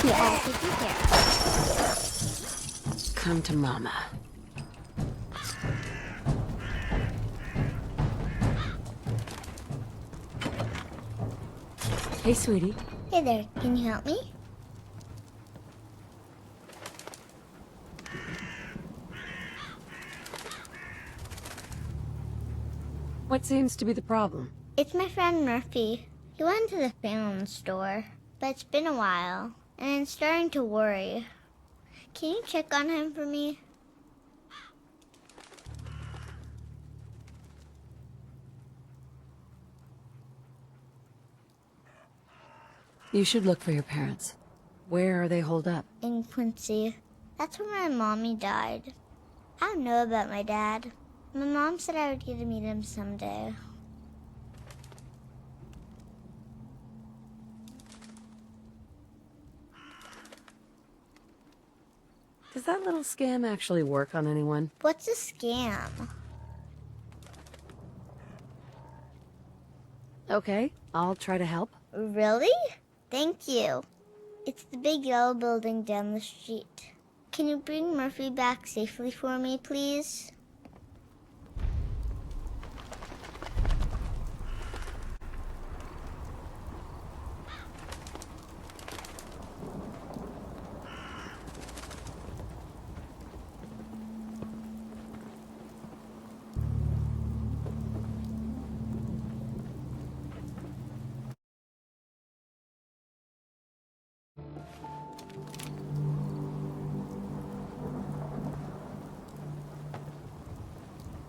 Be all taken care of. Come to Mama. Hey, sweetie. Hey there, can you help me? What seems to be the problem? It's my friend Murphy. He went to the Phelan store, but it's been a while, and I'm starting to worry. Can you check on him for me? You should look for your parents. Where are they holed up? In Quincy. That's where my mommy died. I don't know about my dad. My mom said I would get to meet him someday. Does that little scam actually work on anyone? What's a scam? Okay, I'll try to help. Really? Thank you. It's the big yellow building down the street. Can you bring Murphy back safely for me, please?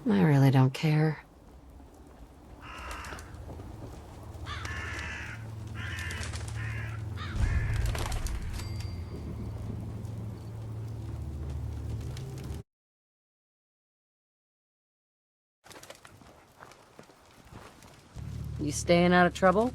I really don't care. You staying out of trouble?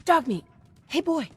Dog meat. Hey, boy.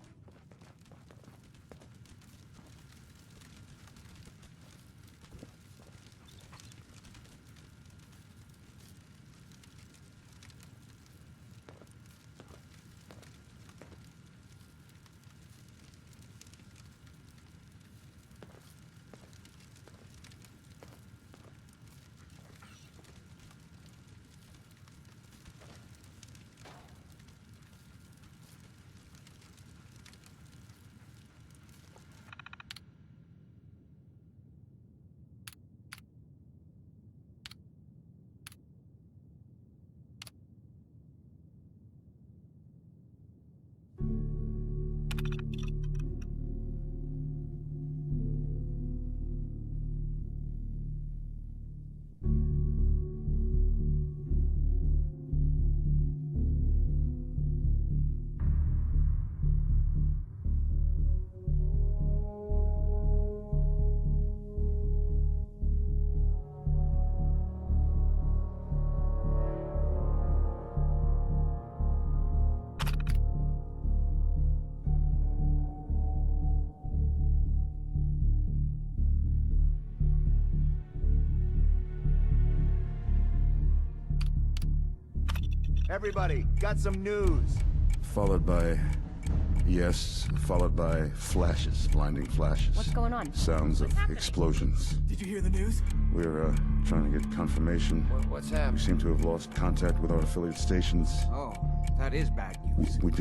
Everybody, got some news. Followed by... Yes, followed by flashes, blinding flashes. What's going on? Sounds of explosions. Did you hear the news? We're, trying to get confirmation. What's We happening? seem to have lost contact with our affiliate stations. Oh, that is bad news. We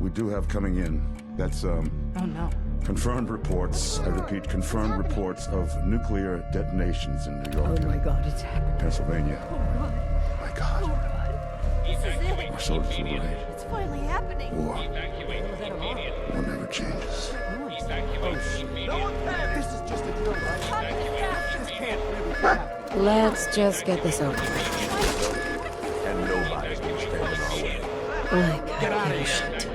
do have coming in. That's, Oh, no. confirmed reports, I repeat, confirmed reports of nuclear detonations in New York Oh, my and God, it's happening. Pennsylvania. Oh, God. My God. Oh, God. This is it. Our soldiers will remain. It's finally happening. War. War never changes. No one panic! This is just a drill, right? This can't really be happening. Let's just get this over with. And nobody's gonna stand in our way. Like I give a shit.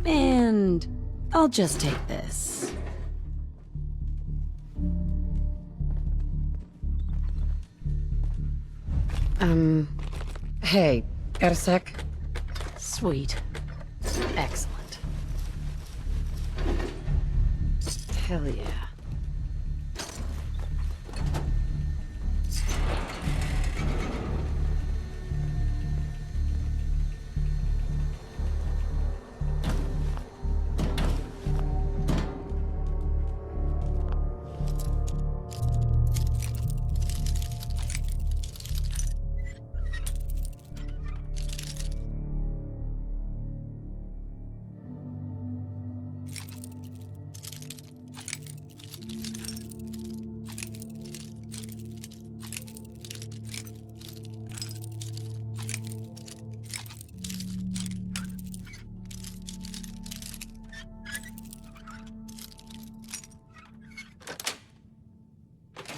And I'll just take this. Hey, got a sec? Sweet. Excellent. Hell yeah.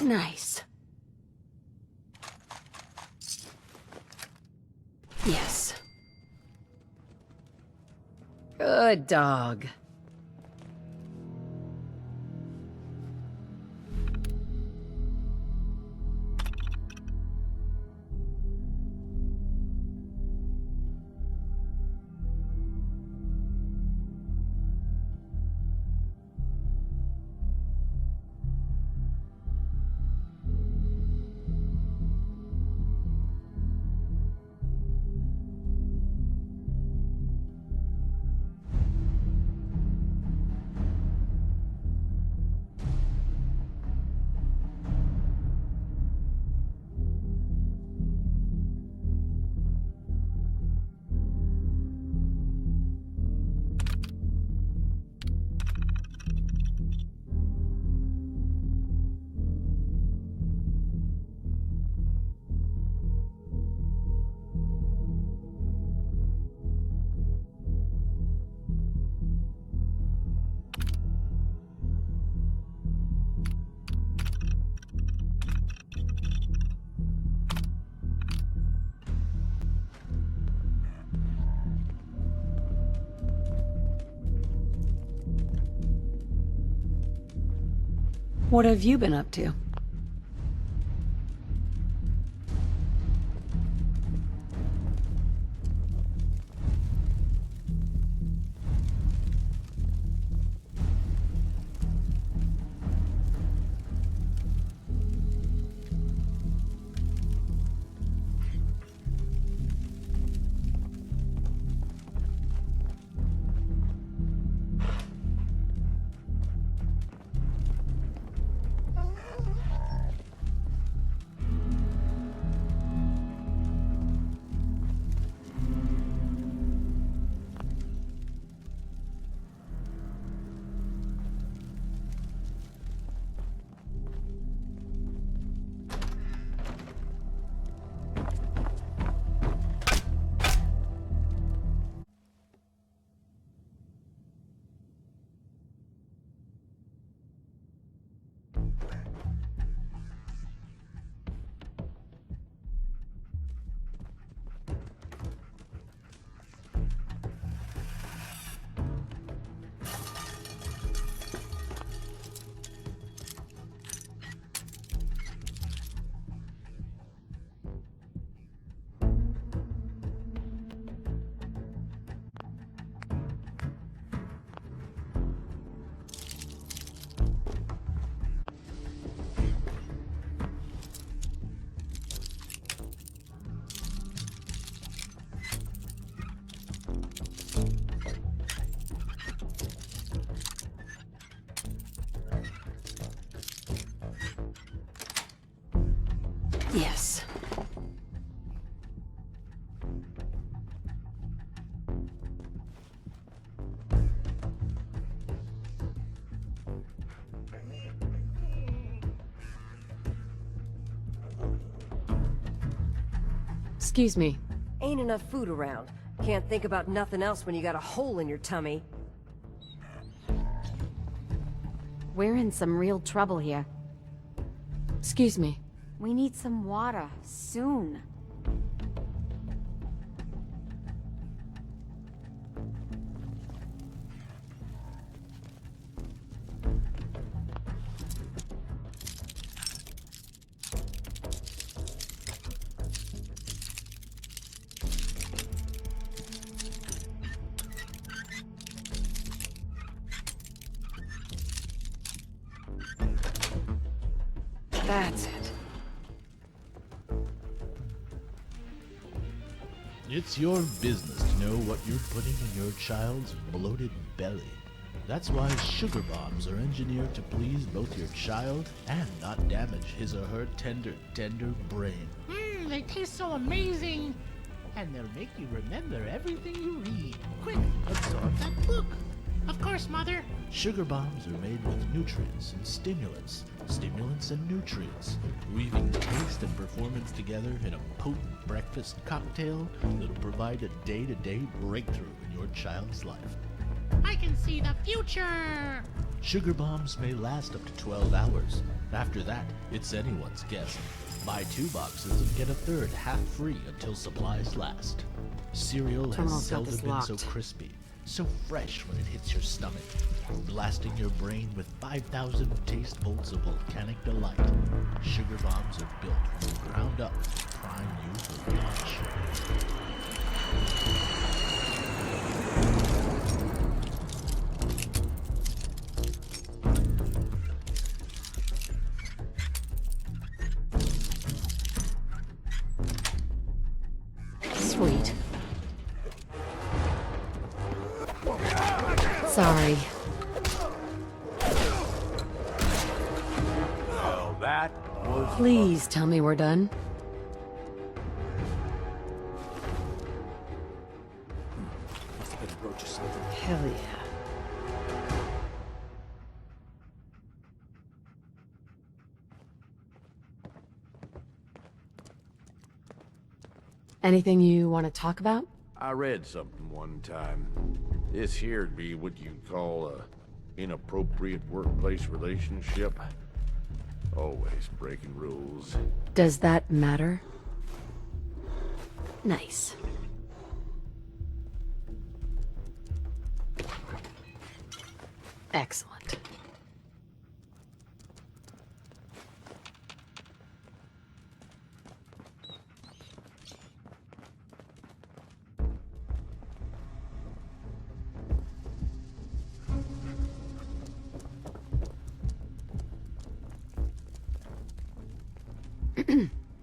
Nice. Yes. Good dog. What have you been up to? Yes. Excuse me. Ain't enough food around. Can't think about nothing else when you got a hole in your tummy. We're in some real trouble here. Excuse me. We need some water, soon. That's it. It's your business to know what you're putting in your child's bloated belly. That's why sugar bombs are engineered to please both your child and not damage his or her tender brain. They taste so amazing! And they'll make you remember everything you read. Quick, absorb that book. Of course, Mother. Sugar bombs are made with nutrients and stimulants and nutrients, weaving taste and performance together in a potent breakfast cocktail that'll provide a day-to-day breakthrough in your child's life. I can see the future! Sugar bombs may last up to 12 hours. After that, it's anyone's guess. Buy 2 boxes and get a third half free until supplies last. Cereal Terminal's has got this seldom been so locked. crispy, so fresh when it hits your stomach, blasting your brain with 5,000 taste volts of volcanic delight. Sugar bombs are built from the ground up to prime you for lunch. Sweet. Sorry. Well, that was... Please tell me we're done. Must have been a roach or something. Hell yeah. Anything you want to talk about? I read something one time. This here'd be what you call a inappropriate workplace relationship. Always breaking rules. Does that matter? Nice. Excellent.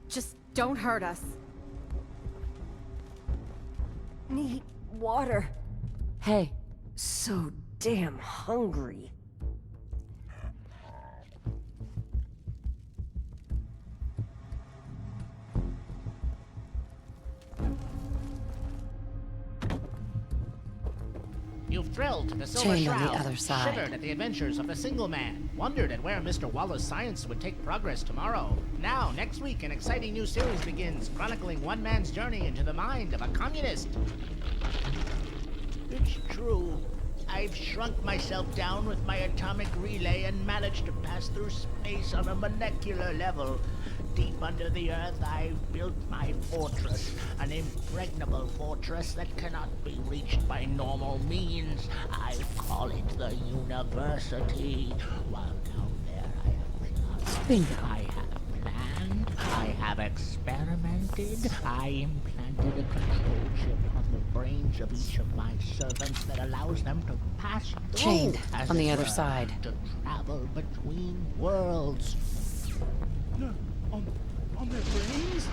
Just don't hurt us. Need water. Hey, So damn hungry. You've thrilled to the Silver Chained on the Shroud, other side. shivered at the adventures of a single man, wondered at where Mr. Waller's science would take progress tomorrow. Now, next week, an exciting new series begins, chronicling one man's journey into the mind of a communist. It's true. I've shrunk myself down with my atomic relay and managed to pass through space on a molecular level. Deep under the earth, I've built my fortress, an impregnable fortress that cannot be reached by normal means. I call it the University. While down there, I have Bingo. I have planned, I have experimented, I implanted a control chip on the brains of each of my servants that allows them to pass through, Chained as on the it other were, side. to travel between worlds. On their brains?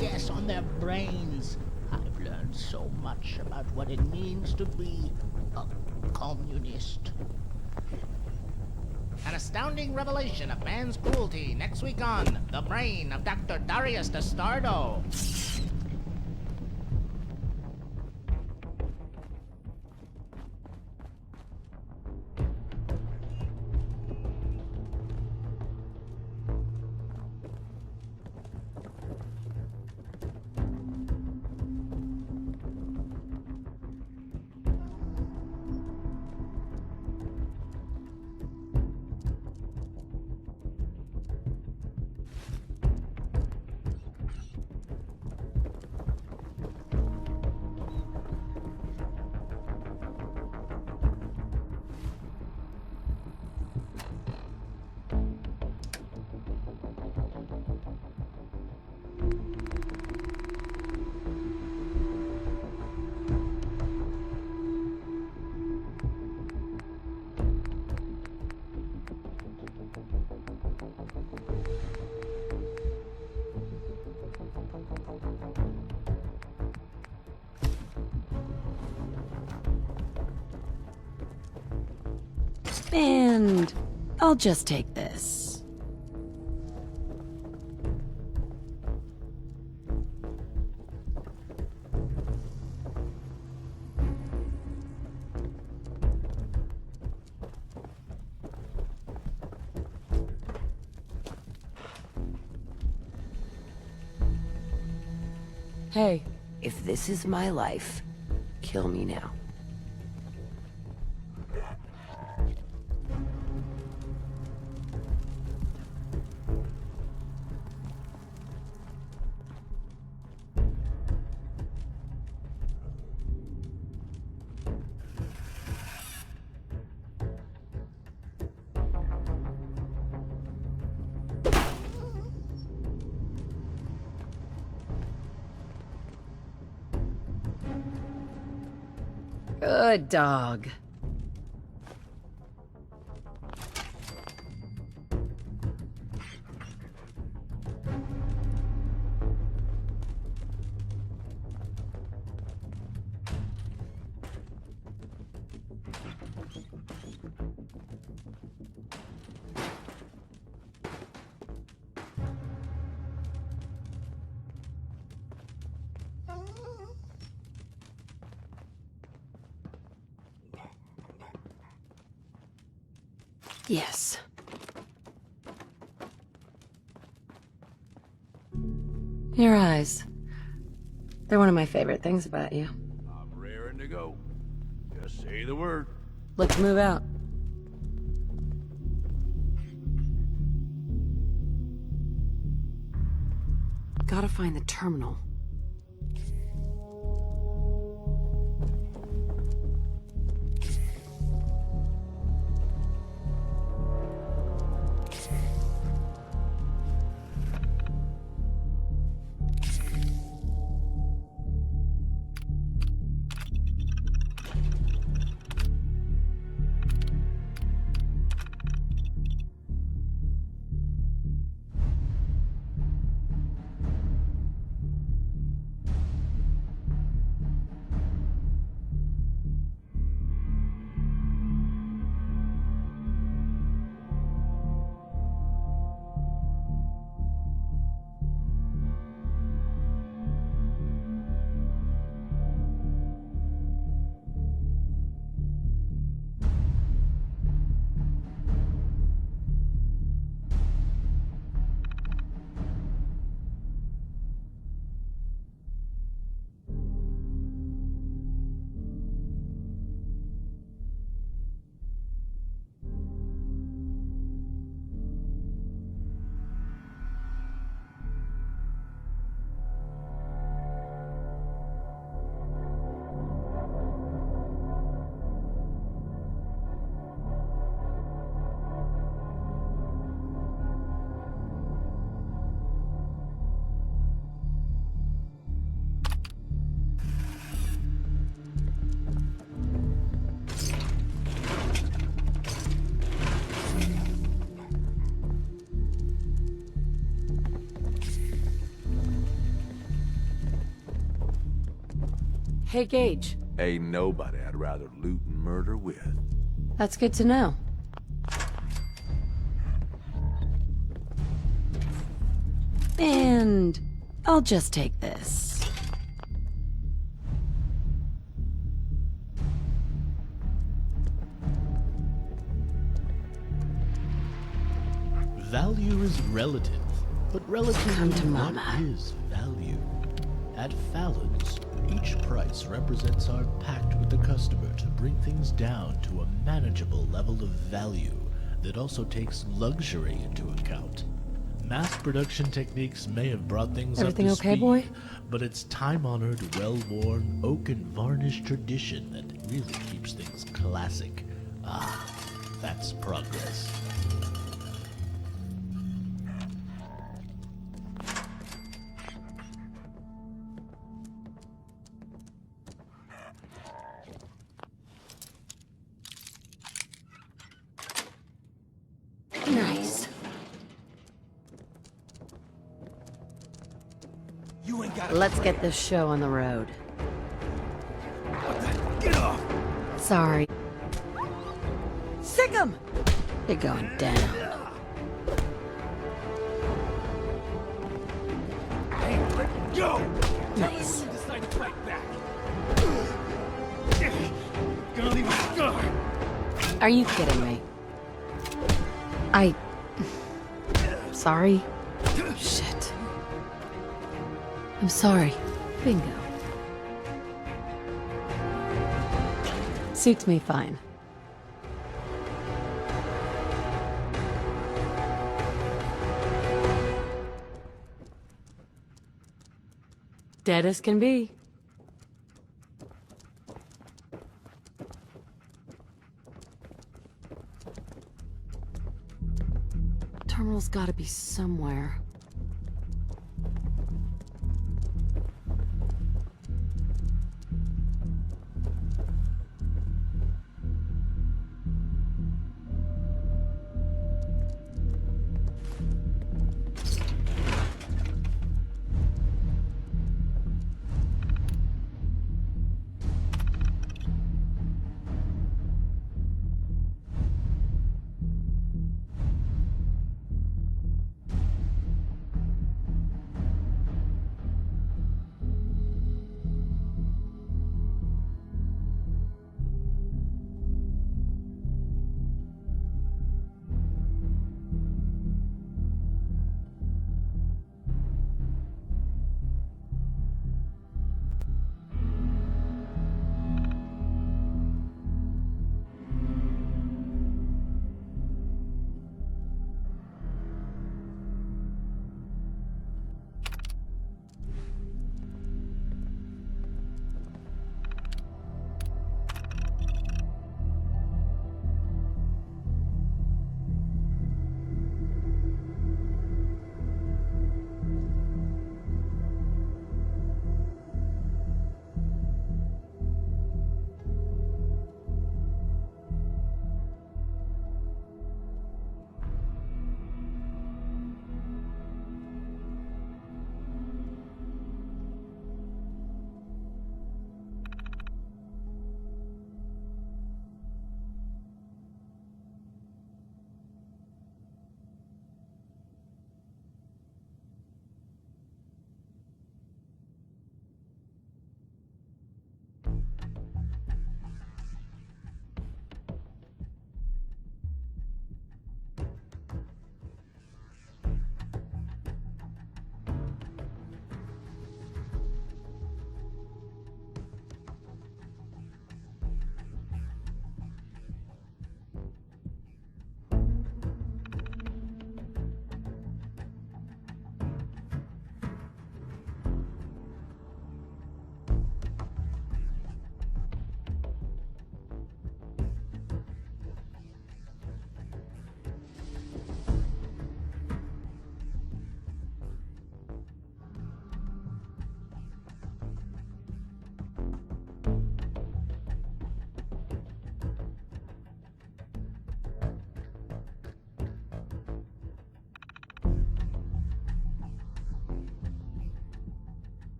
Yes, on their brains. I've learned so much about what it means to be a communist. An astounding revelation of man's cruelty next week on The Brain of Dr. Darius Destardo. And I'll just take this. Hey. If this is my life, kill me now. Good dog. Yes. Your eyes. They're one of my favorite things about you. I'm raring to go. Just say the word. Let's move out. Gotta find the terminal. Hey, Gage. Ain't nobody I'd rather loot and murder with. That's good to know. And I'll just take this. Value is relative, but relative Come to to what Mama. is value? At Fallon's, each price represents our pact with the customer to bring things down to a manageable level of value that also takes luxury into account. Mass production techniques may have brought things Everything up to okay, speed, boy? but it's time-honored, well-worn, oak and varnish tradition that really keeps things classic. Ah, that's progress. Nice. You ain't got Let's get this show on the road. Get off! Sorry. Sick 'em! You're going down. Go! Nice. Decide to fight back. Gonna leave a scar. Are you kidding me? Sorry? Shit. I'm sorry. Bingo. Suits me fine. Dead as can be. Terminal's gotta be somewhere.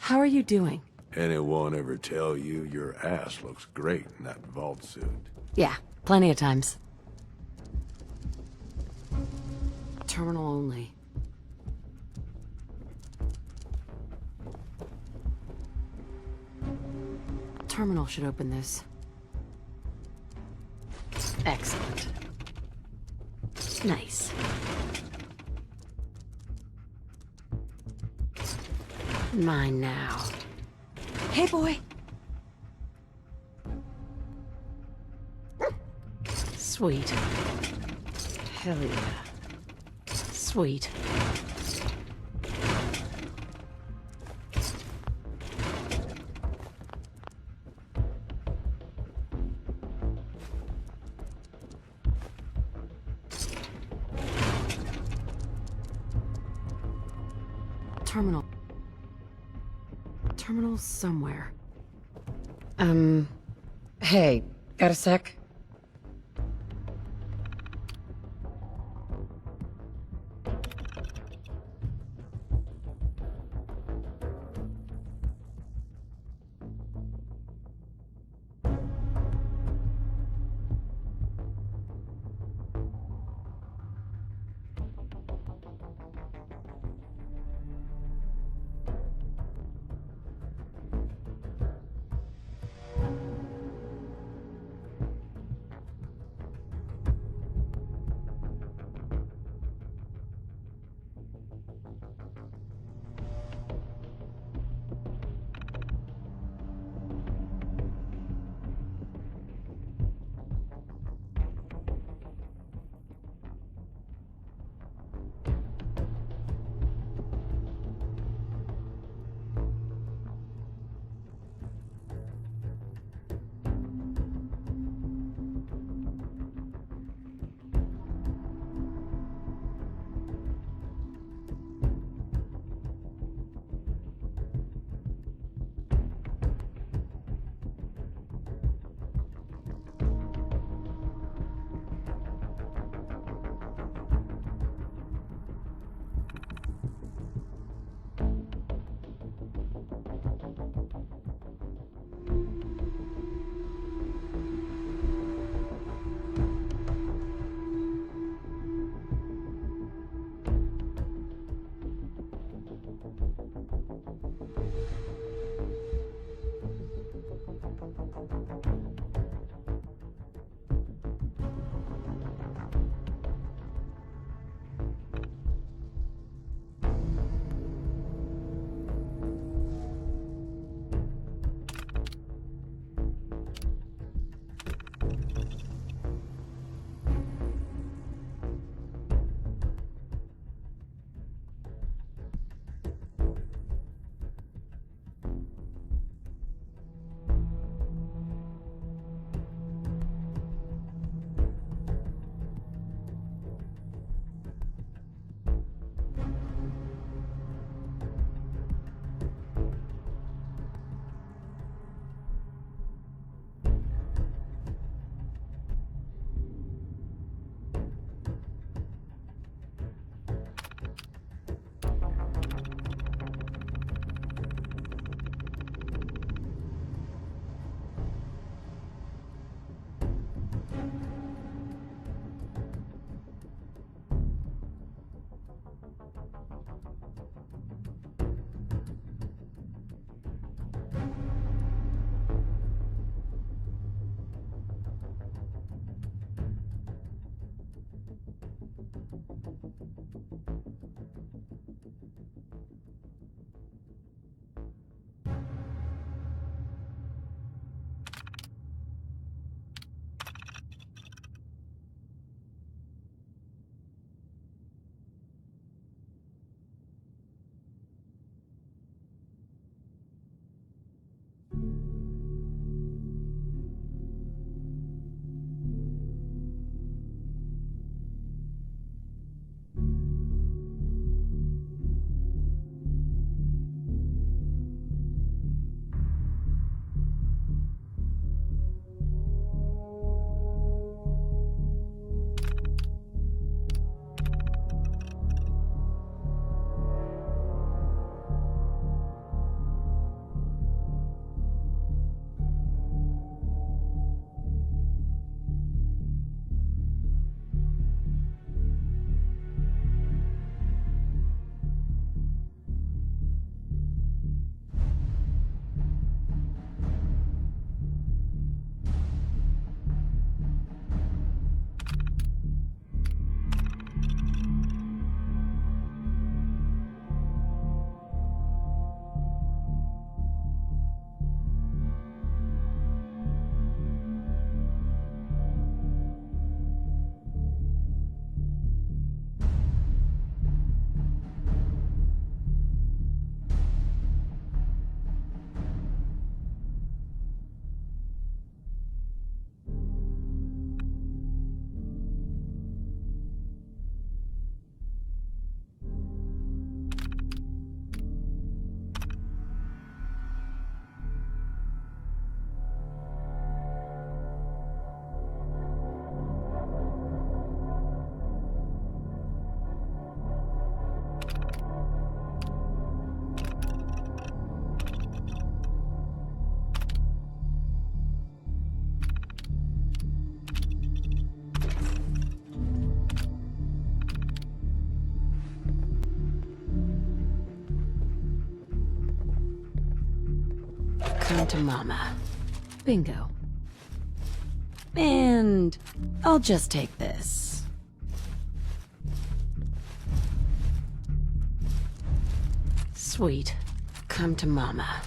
How are you doing? Anyone ever tell you your ass looks great in that vault suit? Yeah, plenty of times. Terminal only. Terminal should open this. Excellent. Nice. Mine now. Hey, boy! Sweet. Hell yeah. Sweet. Terminal. Terminal somewhere. Hey, got a sec? Come to Mama. Bingo. And I'll just take this. Sweet. Come to Mama.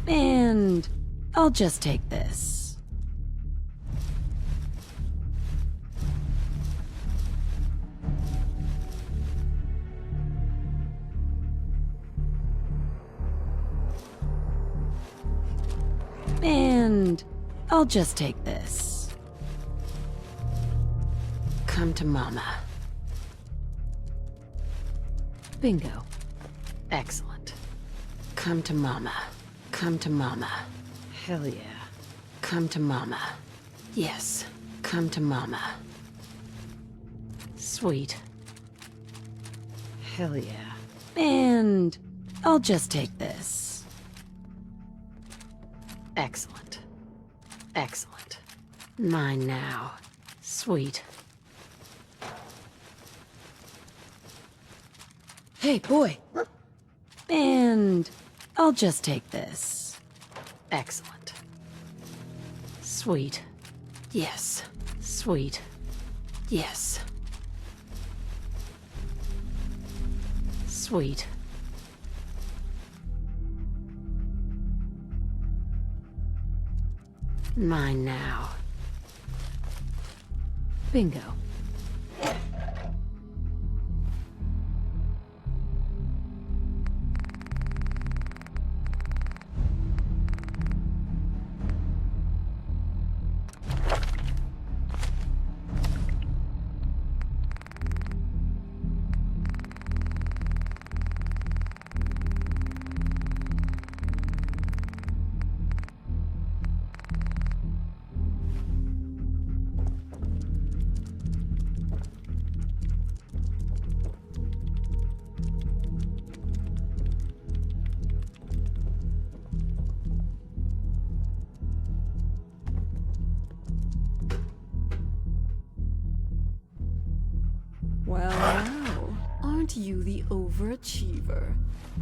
And I'll just take this. And I'll just take this. Come to Mama. Bingo. Excellent. Come to Mama. Come to Mama. Hell yeah. Come to Mama. Yes. Come to Mama. Sweet. Hell yeah. And I'll just take this. Excellent. Excellent. Mine now. Sweet. Hey, boy. And I'll just take this. Excellent. Sweet. Yes. Sweet. Yes. Sweet. Mine now. Bingo. Well, now, aren't you the overachiever?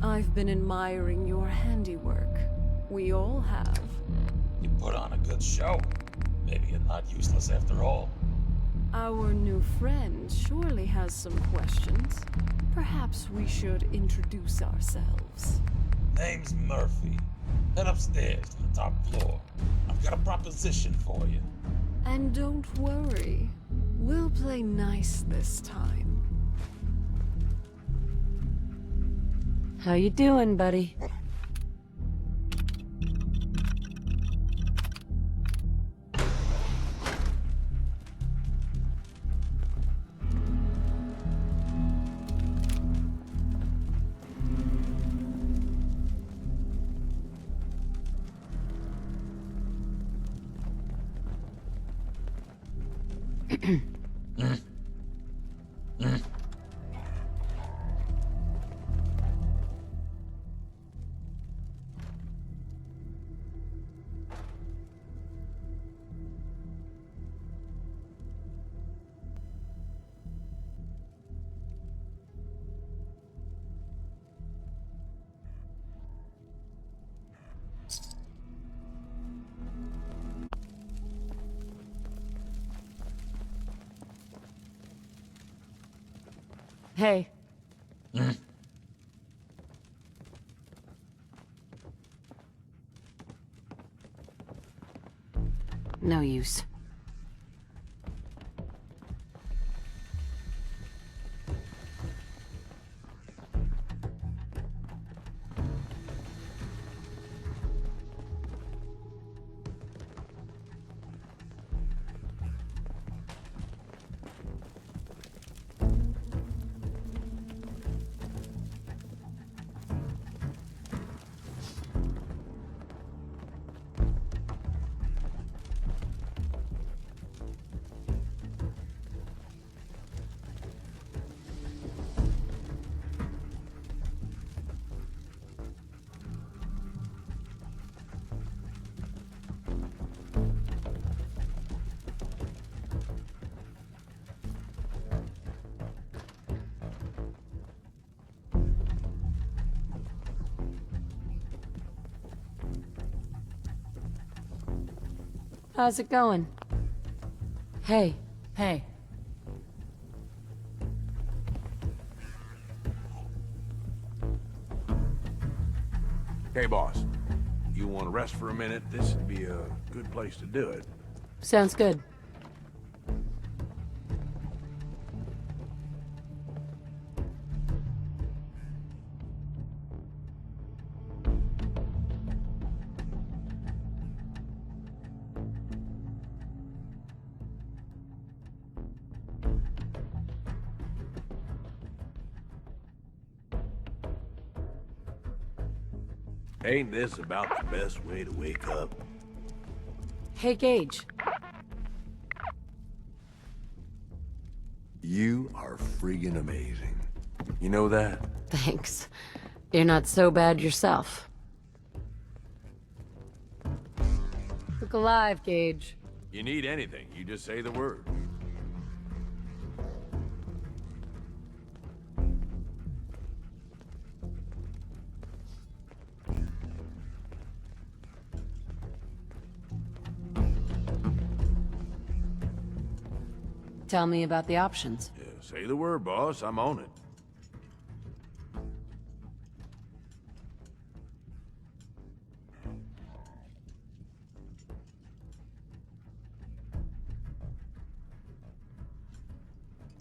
I've been admiring your handiwork. We all have. You put on a good show. Maybe you're not useless after all. Our new friend surely has some questions. Perhaps we should introduce ourselves. Name's Murphy. Head upstairs to the top floor. I've got a proposition for you. And don't worry, we'll play nice this time. How you doing, buddy? Hey. No use. How's it going? Hey. Hey. Hey, boss. You want to rest for a minute? This would be a good place to do it. Sounds good. Ain't this about the best way to wake up? Hey, Gage. You are friggin' amazing. You know that? Thanks. You're not so bad yourself. Look alive, Gage. You need anything, you just say the word. Tell me about the options. Yeah, say the word, boss. I'm on it.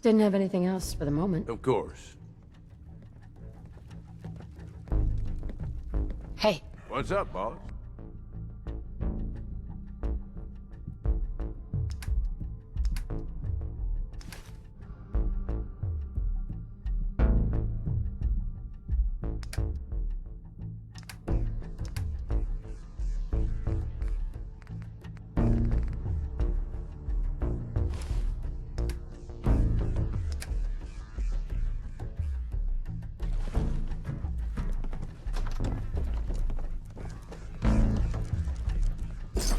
Didn't have anything else for the moment. Of course. Hey. What's up, boss?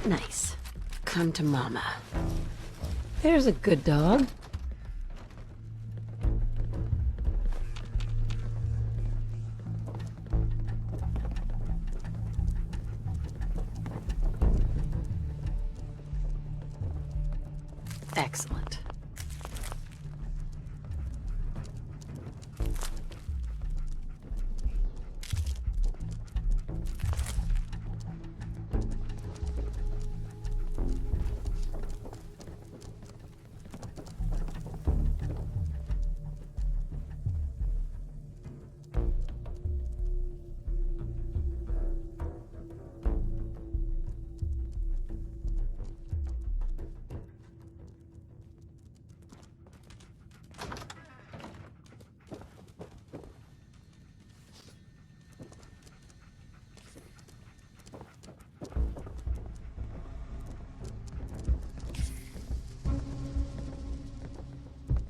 Nice. Come to Mama. There's a good dog. Excellent.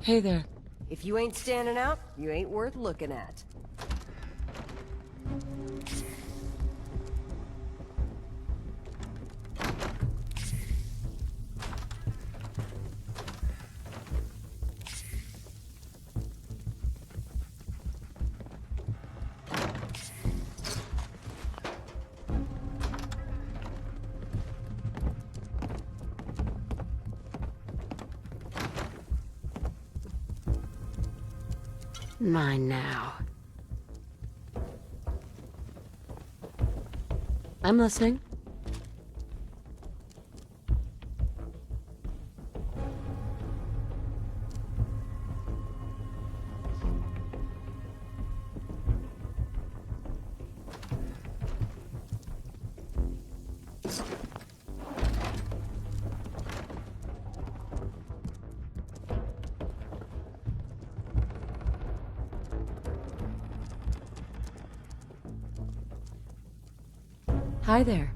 Hey there. If you ain't standing out, you ain't worth looking at. Mine now. I'm listening. Hi there.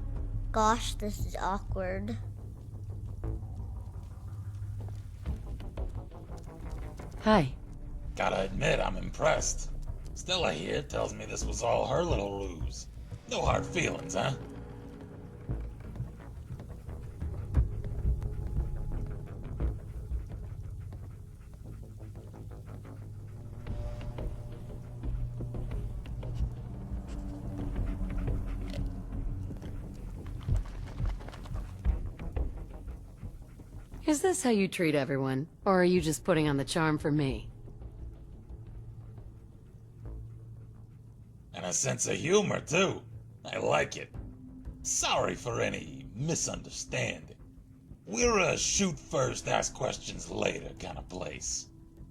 Gosh, this is awkward. Hi. Gotta admit, I'm impressed. Stella here tells me this was all her little ruse. No hard feelings, huh? Is this how you treat everyone? Or are you just putting on the charm for me? And a sense of humor, too. I like it. Sorry for any misunderstanding. We're a shoot first, ask questions later kind of place.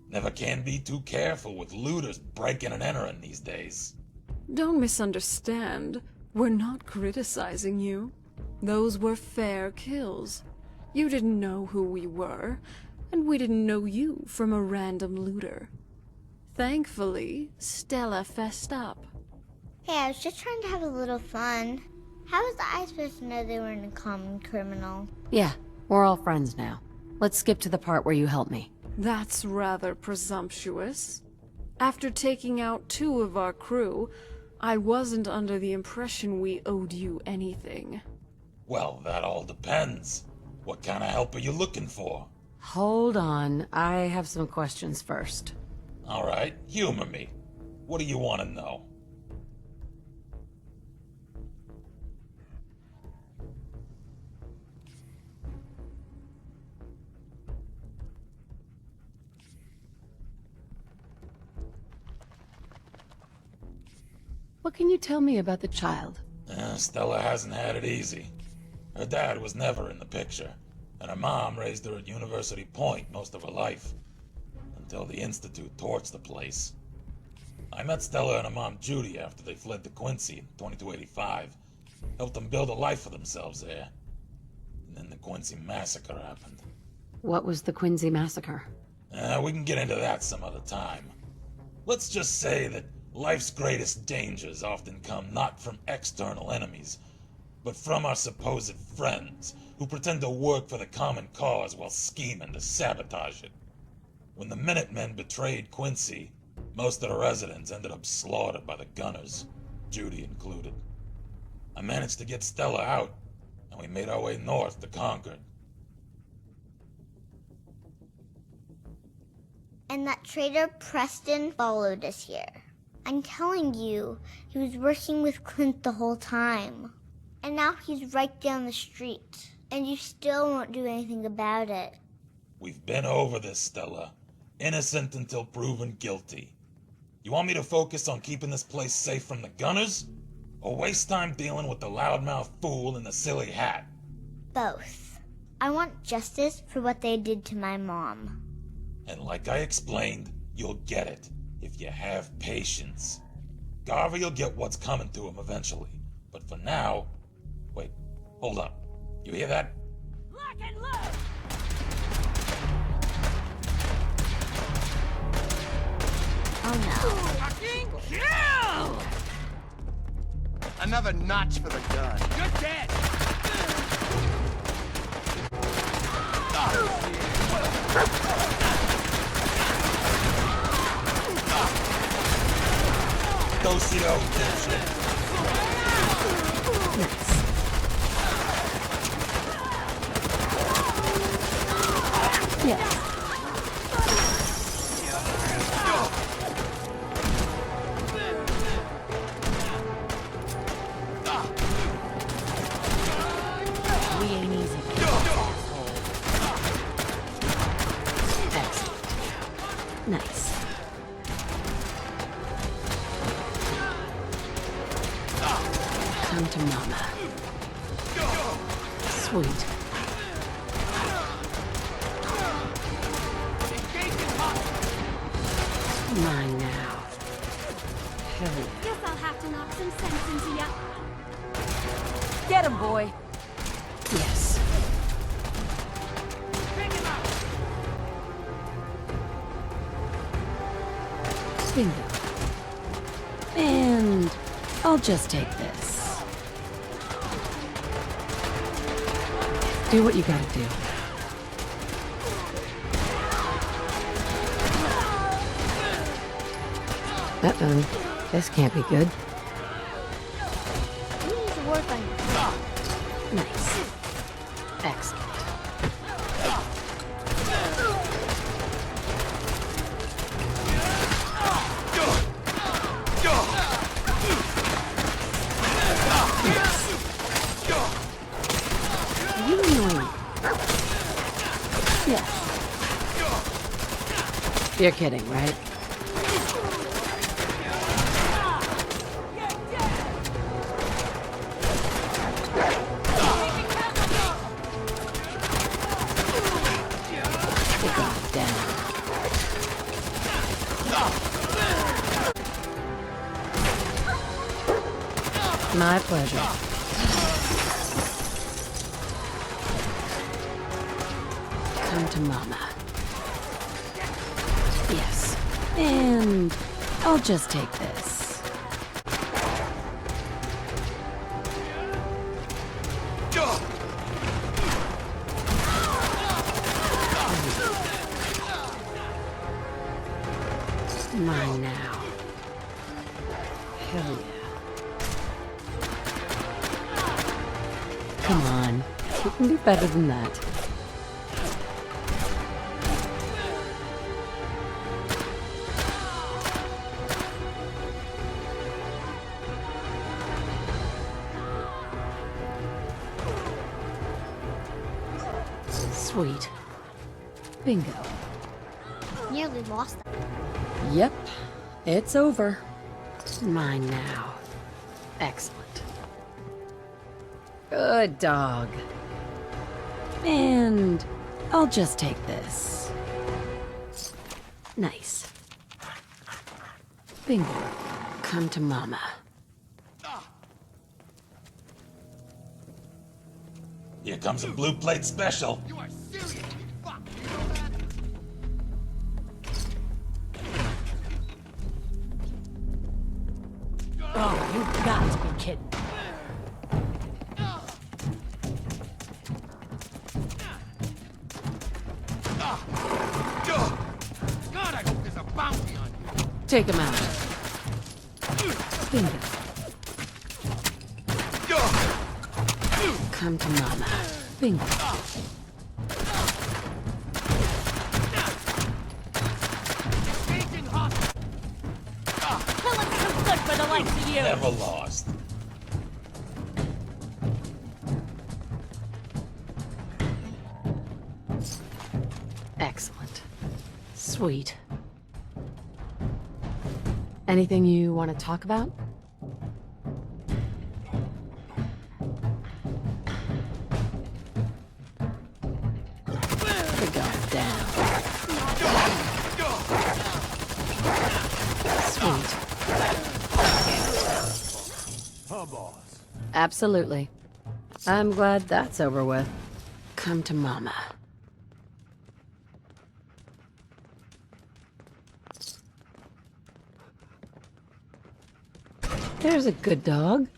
Never can be too careful with looters breaking and entering these days. Don't misunderstand. We're not criticizing you. Those were fair kills. You didn't know who we were, and we didn't know you from a random looter. Thankfully, Stella fessed up. Hey, I was just trying to have a little fun. How was I supposed to know they weren't a common criminal? Yeah, we're all friends now. Let's skip to the part where you help me. That's rather presumptuous. After taking out 2 of our crew, I wasn't under the impression we owed you anything. Well, that all depends. What kind of help are you looking for? Hold on, I have some questions first. All right, humor me. What do you want to know? What can you tell me about the child? Stella hasn't had it easy. Her dad was never in the picture, and her mom raised her at University Point most of her life, until the Institute torched the place. I met Stella and her mom Judy after they fled to Quincy in 2285, helped them build a life for themselves there. And then the Quincy Massacre happened. What was the Quincy Massacre? We can get into that some other time. Let's just say that life's greatest dangers often come not from external enemies, but from our supposed friends, who pretend to work for the common cause while scheming to sabotage it. When the Minutemen betrayed Quincy, most of the residents ended up slaughtered by the gunners, Judy included. I managed to get Stella out, and we made our way north to Concord. And that traitor Preston followed us here. I'm telling you, he was working with Clint the whole time. And now he's right down the street. And you still won't do anything about it. We've been over this, Stella. Innocent until proven guilty. You want me to focus on keeping this place safe from the gunners? Or waste time dealing with the loudmouth fool in the silly hat? Both. I want justice for what they did to my mom. And like I explained, you'll get it. If you have patience. Garvey will get what's coming to him eventually. But for now... Wait, hold up. You hear that? Lock and load! Oh no. Fucking kill! Another notch for the gun. You're dead! Dosito, dipshit. Yes. We ain't easy. Excellent. Nice. Come to Mama. Sweet. Mine now. Hell yeah. Guess I'll have to knock some sense into ya. Get him, boy. Yes. Bingo. And I'll just take this. Do what you gotta do. Uh-oh. This can't be good. You need to work on your... Nice. Excellent. You annoying. Yes. You're kidding, right? Take off down. My pleasure. Come to Mama. Yes. And I'll just take this. Mine now. Hell yeah. Come on. You can do better than that. Sweet. Bingo. Nearly lost them. Yep. It's over. Mine now. Excellent. Good dog. And I'll just take this. Nice. Bingo. Come to Mama. Here comes a blue plate special. You are serious, you fuck! You know that? Oh, you got to be kidding. God, I hope there's a bounty on you. Take him out. Bingo. Come to Mama. Bingo. Engaging hostile. Killing some good for the likes of you. Never lost. Excellent. Sweet. Anything you want to talk about? We're going down. Sweet. Absolutely. I'm glad that's over with. Come to Mama. There's a good dog.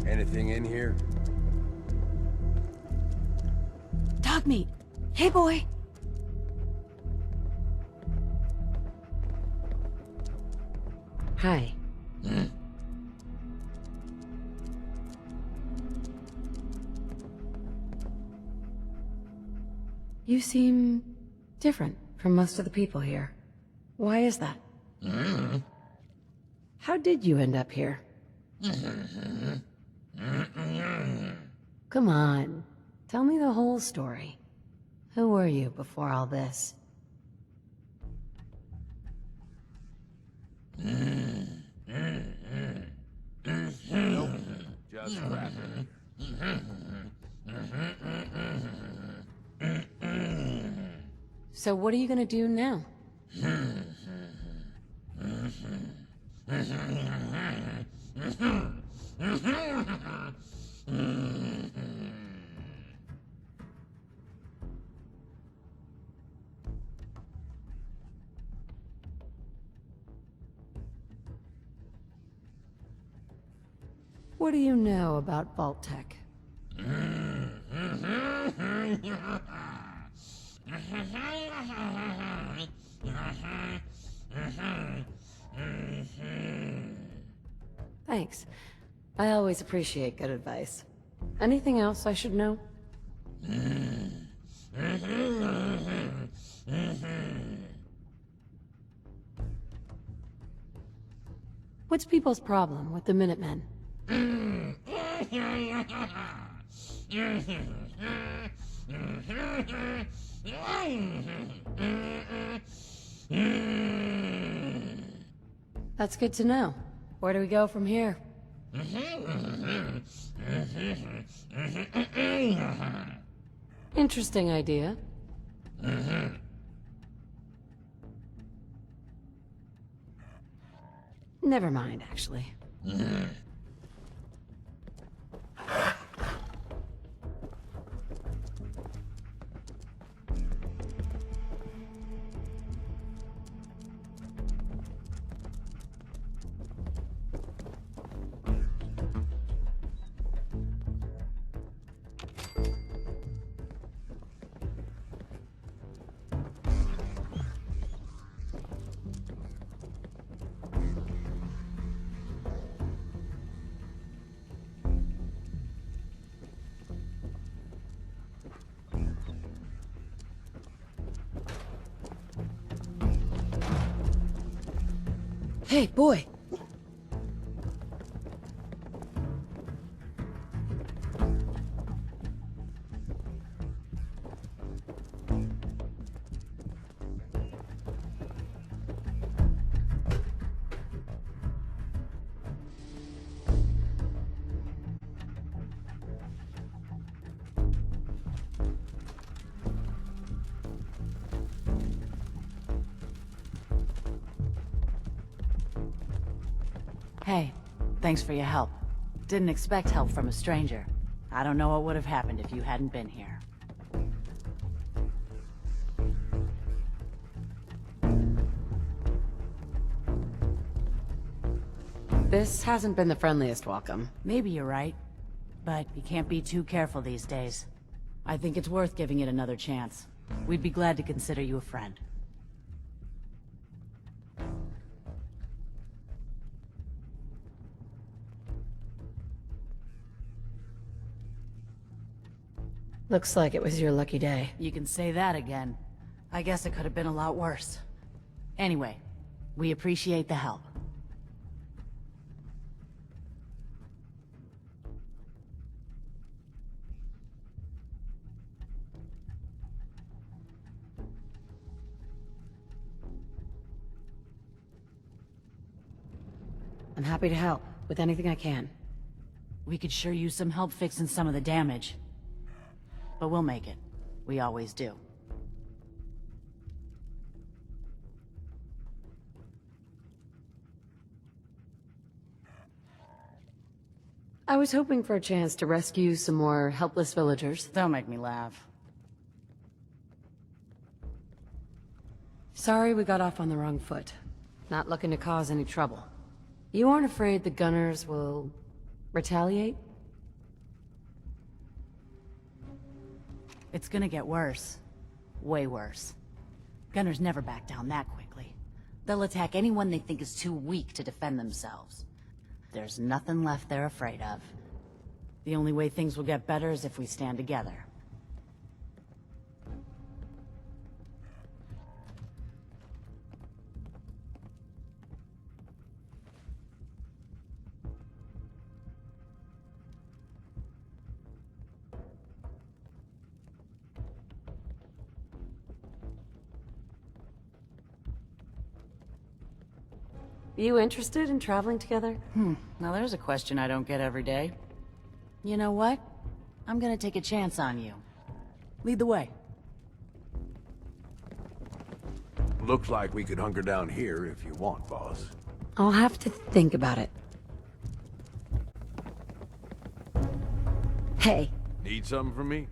Anything in here? Dog meat. Hey, boy. Hi. You seem different from most of the people here. Why is that? How did you end up here? Come on. Tell me the whole story. Who were you before all this? Just cracking. So what are you gonna do now? What do you know about vault tech? Thanks. I always appreciate good advice. Anything else I should know? What's people's problem with the Minutemen? That's good to know. Where do we go from here? Interesting idea. Never mind, actually. Hey, boy! Hey, thanks for your help. Didn't expect help from a stranger. I don't know what would have happened if you hadn't been here. This hasn't been the friendliest welcome. Maybe you're right, but you can't be too careful these days. I think it's worth giving it another chance. We'd be glad to consider you a friend. Looks like it was your lucky day. You can say that again. I guess it could have been a lot worse. Anyway, we appreciate the help. I'm happy to help with anything I can. We could sure use some help fixing some of the damage. But we'll make it. We always do. I was hoping for a chance to rescue some more helpless villagers. Don't make me laugh. Sorry we got off on the wrong foot. Not looking to cause any trouble. You aren't afraid the gunners will retaliate? It's gonna get worse. Way worse. Gunners never back down that quickly. They'll attack anyone they think is too weak to defend themselves. There's nothing left they're afraid of. The only way things will get better is if we stand together. You interested in traveling together? Now there's a question I don't get every day. You know what? I'm gonna take a chance on you. Lead the way. Looks like we could hunker down here if you want, boss. I'll have to think about it. Hey, Need something from me?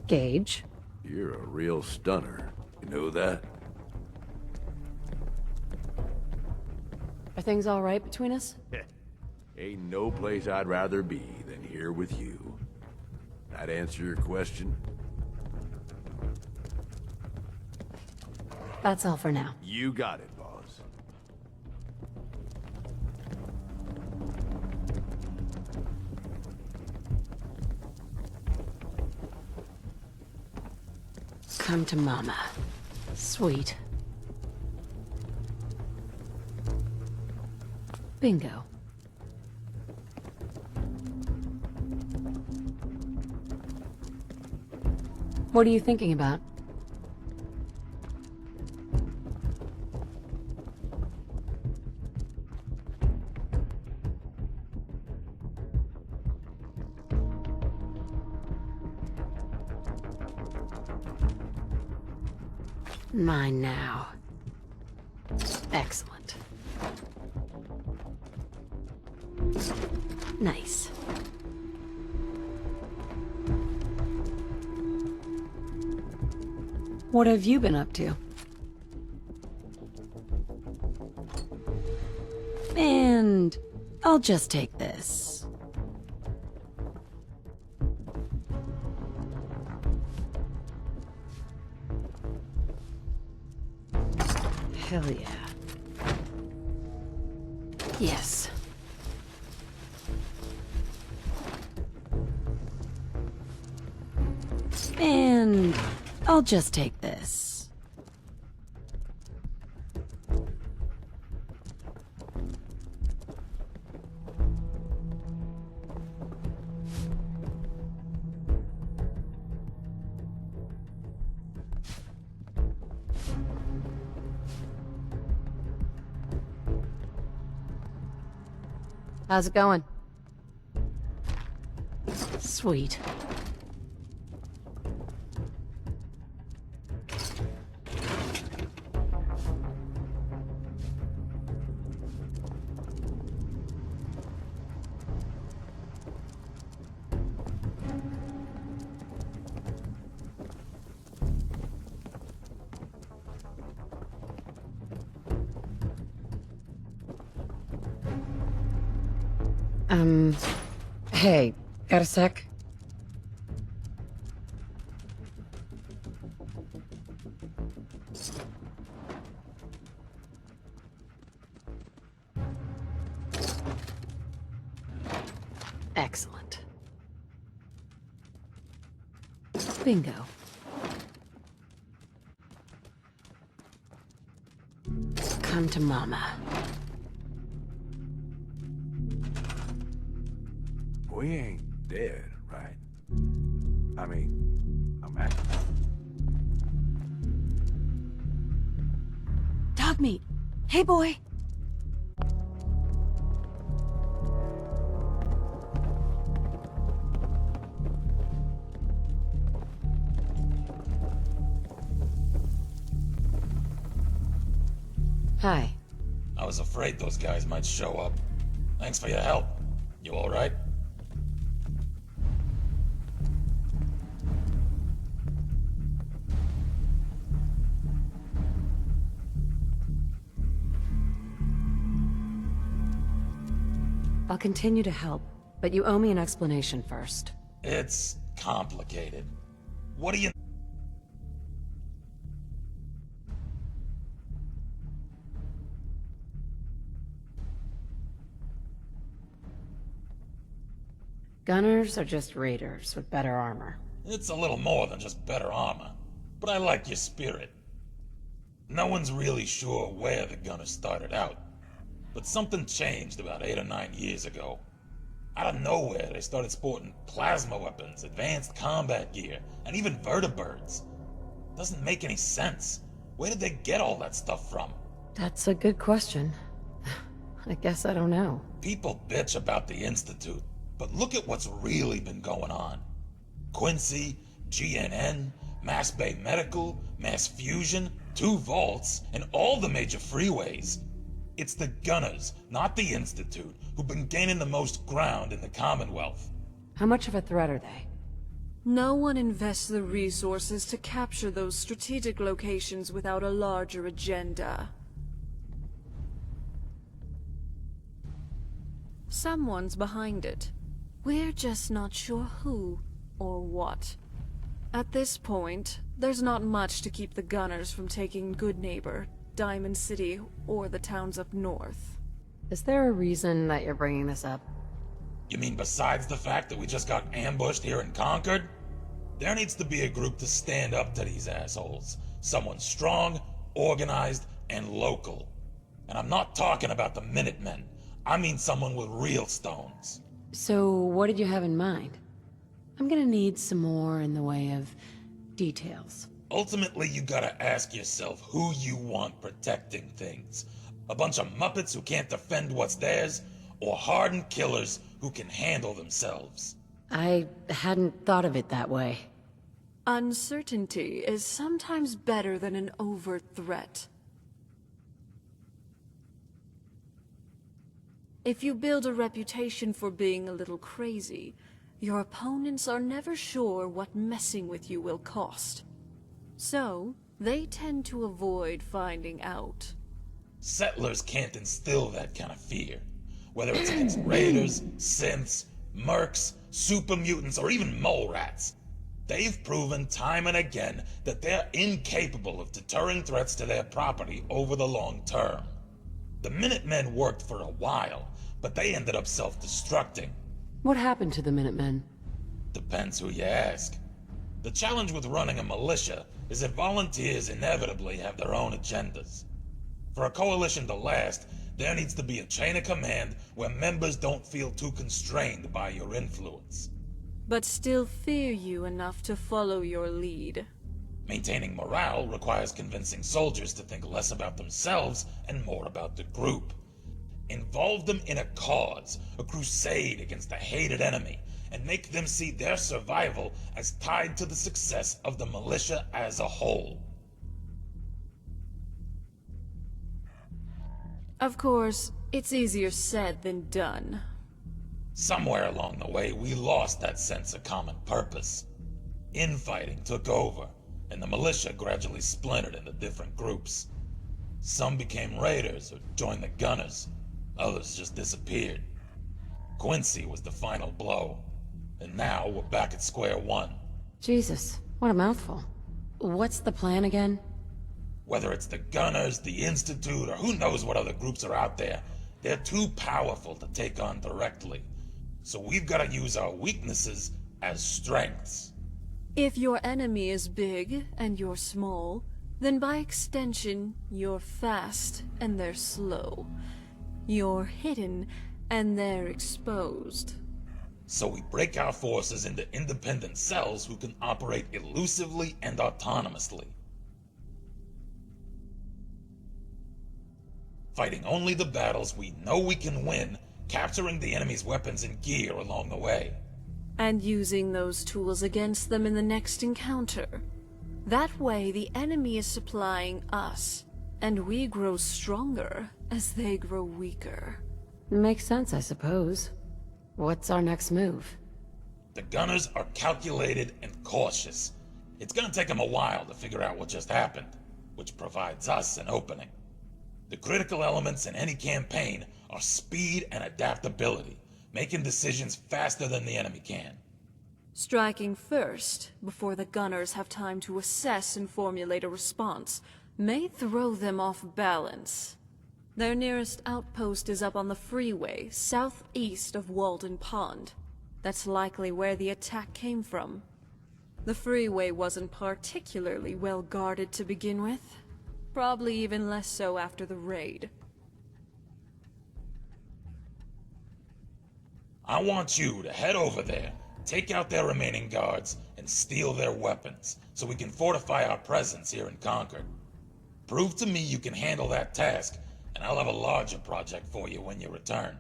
Gage. You're a real stunner. You know that? Are things all right between us? Ain't no place I'd rather be than here with you. That answer your question? That's all for now. You got it, boss. Come to Mama. Sweet. Bingo. What are you thinking about? Mine now. Excellent. Nice. What have you been up to? And I'll just take this. Hell yeah. Yes. And I'll just take this. How's it going? Sweet. Hey, got a sec? Excellent. Bingo. Come to Mama. We ain't dead, right? I mean, I'm at... Dog meat. Hey, boy. Hi. I was afraid those guys might show up. Thanks for your help. You alright? I'll continue to help, but you owe me an explanation first. It's complicated. What do you... Gunners are just raiders with better armor. It's a little more than just better armor, but I like your spirit. No one's really sure where the Gunners started out, but something changed about 8 or 9 years ago. Out of nowhere, they started sporting plasma weapons, advanced combat gear, and even vertibirds. Doesn't make any sense. Where did they get all that stuff from? That's a good question. I guess I don't know. People bitch about the Institute, but look at what's really been going on. Quincy, GNN, Mass Bay Medical, Mass Fusion, 2 vaults, and all the major freeways. It's the Gunners, not the Institute, who've been gaining the most ground in the Commonwealth. How much of a threat are they? No one invests the resources to capture those strategic locations without a larger agenda. Someone's behind it. We're just not sure who or what. At this point, there's not much to keep the Gunners from taking Good Neighbor, Diamond City, or the towns up north. Is there a reason that you're bringing this up? You mean besides the fact that we just got ambushed here in Concord? There needs to be a group to stand up to these assholes. Someone strong, organized, and local. And I'm not talking about the Minutemen. I mean someone with real stones. So, what did you have in mind? I'm gonna need some more in the way of details. Ultimately, you gotta ask yourself who you want protecting things. A bunch of Muppets who can't defend what's theirs, or hardened killers who can handle themselves. I hadn't thought of it that way. Uncertainty is sometimes better than an overt threat. If you build a reputation for being a little crazy, your opponents are never sure what messing with you will cost. So, they tend to avoid finding out. Settlers can't instill that kind of fear. Whether it's against raiders, synths, mercs, super mutants, or even mole rats. They've proven time and again that they're incapable of deterring threats to their property over the long term. The Minutemen worked for a while, but they ended up self-destructing. What happened to the Minutemen? Depends who you ask. The challenge with running a militia is that volunteers inevitably have their own agendas. For a coalition to last, there needs to be a chain of command where members don't feel too constrained by your influence. But still fear you enough to follow your lead. Maintaining morale requires convincing soldiers to think less about themselves and more about the group. Involve them in a cause, a crusade against a hated enemy, and make them see their survival as tied to the success of the militia as a whole. Of course, it's easier said than done. Somewhere along the way, we lost that sense of common purpose. Infighting took over, and the militia gradually splintered into different groups. Some became raiders or joined the Gunners. Others just disappeared. Quincy was the final blow, and now we're back at square one. Jesus, what a mouthful. What's the plan again? Whether it's the Gunners, the Institute, or who knows what other groups are out there, they're too powerful to take on directly. So we've got to use our weaknesses as strengths. If your enemy is big and you're small, then by extension, you're fast and they're slow. You're hidden and they're exposed. So we break our forces into independent cells who can operate elusively and autonomously. Fighting only the battles we know we can win, capturing the enemy's weapons and gear along the way. And using those tools against them in the next encounter. That way, the enemy is supplying us, and we grow stronger as they grow weaker. Makes sense, I suppose. What's our next move? The Gunners are calculated and cautious. It's gonna take them a while to figure out what just happened, which provides us an opening. The critical elements in any campaign are speed and adaptability, making decisions faster than the enemy can. Striking first, before the Gunners have time to assess and formulate a response, may throw them off balance. Their nearest outpost is up on the freeway, southeast of Walden Pond. That's likely where the attack came from. The freeway wasn't particularly well guarded to begin with. Probably even less so after the raid. I want you to head over there, take out their remaining guards, and steal their weapons, so we can fortify our presence here in Concord. Prove to me you can handle that task, and I'll have a larger project for you when you return.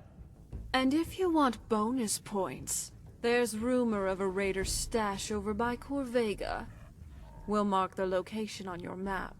And if you want bonus points, there's rumor of a raider stash over by Corvega. We'll mark the location on your map.